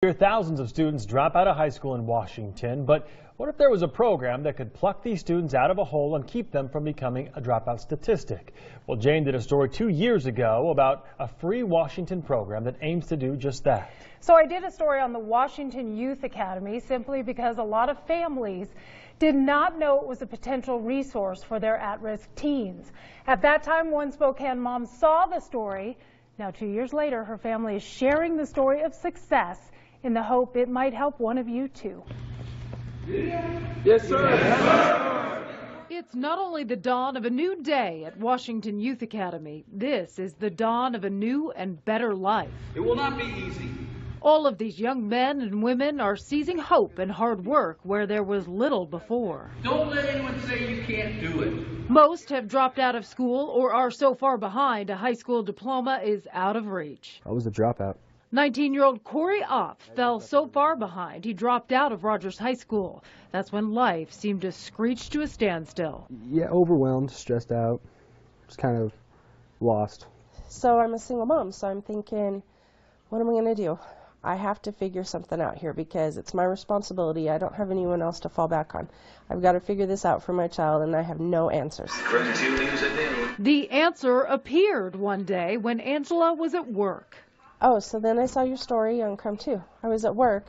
Thousands of students drop out of high school in Washington, but what if there was a program that could pluck these students out of a hole and keep them from becoming a dropout statistic? Well, Jane did a story 2 years ago about a free Washington program that aims to do just that. So I did a story on the Washington Youth Academy simply because a lot of families did not know it was a potential resource for their at-risk teens. At that time, one Spokane mom saw the story. Now, 2 years later, her family is sharing the story of success in the hope it might help one of you too. Yes, sir. Yes, sir. It's not only the dawn of a new day at Washington Youth Academy, this is the dawn of a new and better life. It will not be easy. All of these young men and women are seizing hope and hard work where there was little before. Don't let anyone say you can't do it. Most have dropped out of school or are so far behind a high school diploma is out of reach. I was a dropout. 19-year-old Corey Opp fell so far behind he dropped out of Rogers High School. That's when life seemed to screech to a standstill. Yeah, overwhelmed, stressed out, just kind of lost. So I'm a single mom, so I'm thinking, what am I going to do? I have to figure something out here because it's my responsibility. I don't have anyone else to fall back on. I've got to figure this out for my child, and I have no answers. The answer appeared one day when Angela was at work. Oh, so then I saw your story on Crumb 2. I was at work,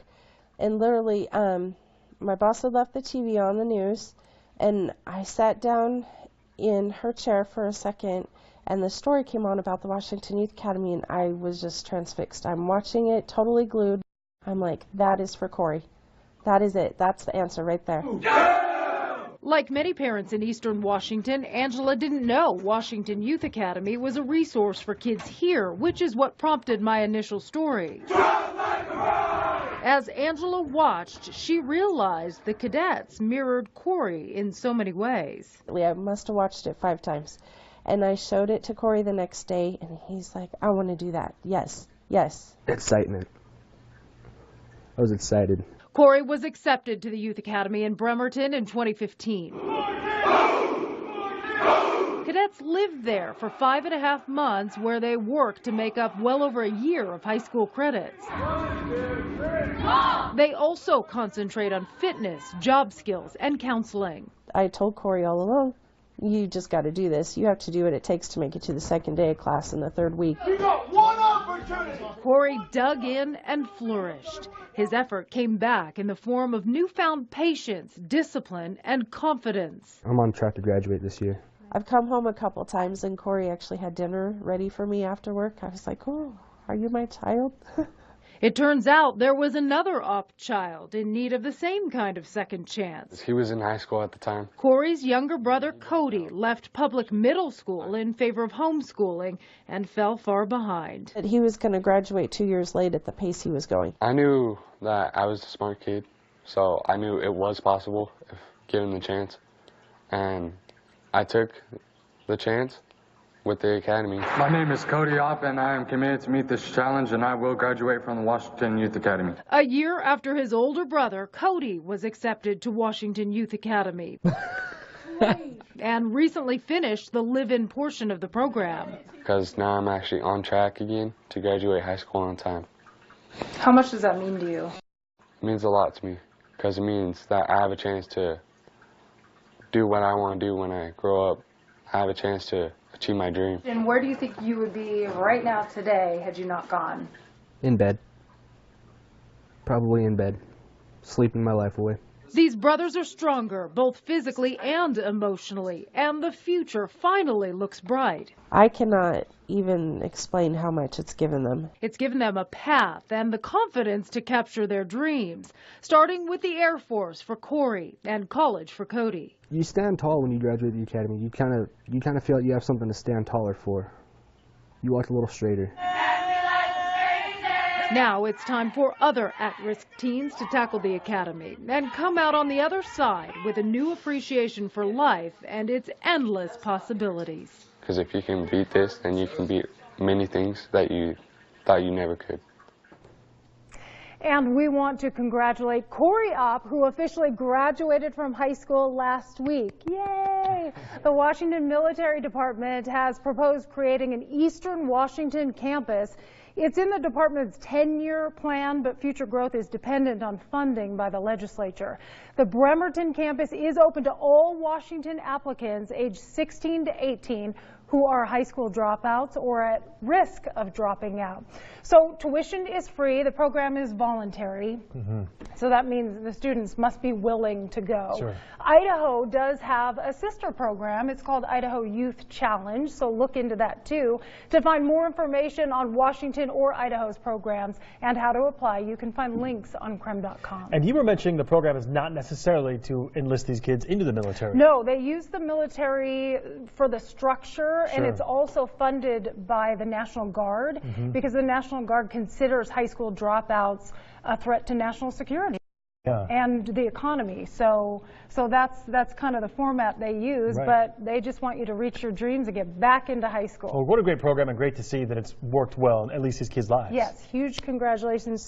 and literally, my boss had left the TV on the news, and I sat down in her chair for a second, and the story came on about the Washington Youth Academy, and I was just transfixed. I'm watching it, totally glued. I'm like, that is for Corey. That is it. That's the answer right there. Like many parents in Eastern Washington, Angela didn't know Washington Youth Academy was a resource for kids here, which is what prompted my initial story. As Angela watched, she realized the cadets mirrored Corey in so many ways. I must have watched it 5 times. And I showed it to Corey the next day, and he's like, I want to do that. Yes, yes. Excitement. I was excited. Corey was accepted to the Youth Academy in Bremerton in 2015. Cadets lived there for 5.5 months where they worked to make up well over a year of high school credits. They also concentrate on fitness, job skills, and counseling. I told Corey all along, you just got to do this. You have to do what it takes to make it to the second day of class in the 3rd week. You got one opportunity. Corey dug in and flourished. His effort came back in the form of newfound patience, discipline, and confidence. I'm on track to graduate this year. I've come home a couple times, and Corey actually had dinner ready for me after work. I was like, oh, are you my child? It turns out there was another Opp child in need of the same kind of second chance. He was in high school at the time. Corey's younger brother, Cody, left public middle school in favor of homeschooling and fell far behind. He was going to graduate 2 years late at the pace he was going. I knew that I was a smart kid, so I knew it was possible if given the chance. And I took the chance with the academy. My name is Cody Opp, and I am committed to meet this challenge, and I will graduate from the Washington Youth Academy. A year after his older brother, Cody, was accepted to Washington Youth Academy and recently finished the live-in portion of the program. Because now I'm actually on track again to graduate high school on time. How much does that mean to you? It means a lot to me, because it means that I have a chance to do what I want to do when I grow up. I have a chance to achieve my dream. And where do you think you would be right now today had you not gone? In bed. Probably in bed. Sleeping my life away. These brothers are stronger, both physically and emotionally, and the future finally looks bright. I cannot even explain how much it's given them. It's given them a path and the confidence to capture their dreams, starting with the Air Force for Corey and college for Cody. You stand tall when you graduate the academy. You kind of feel like you have something to stand taller for. You walk a little straighter. Now it's time for other at-risk teens to tackle the academy and come out on the other side with a new appreciation for life and its endless possibilities. Because if you can beat this, then you can beat many things that you thought you never could. And we want to congratulate Corey Opp, who officially graduated from high school last week. Yay! The Washington Military Department has proposed creating an Eastern Washington campus It's in the department's 10-year plan, but future growth is dependent on funding by the legislature. The Bremerton campus is open to all Washington applicants aged 16 to 18 who are high school dropouts or at risk of dropping out. So tuition is free. The program is voluntary. So that means the students must be willing to go. Sure. Idaho does have a sister program. It's called Idaho Youth Challenge, so look into that too. To find more information on Washington or Idaho's programs and how to apply, you can find links on KREM.com. And you were mentioning the program is not necessarily to enlist these kids into the military. No, they use the military for the structure, and Sure. it's also funded by the National Guard because the National Guard considers high school dropouts a threat to national security. Yeah. And the economy. So that's kind of the format they use, Right. but they just want you to reach your dreams and get back into high school. Well, what a great program, and great to see that it's worked well in at least these kids' lives. Yes, huge congratulations.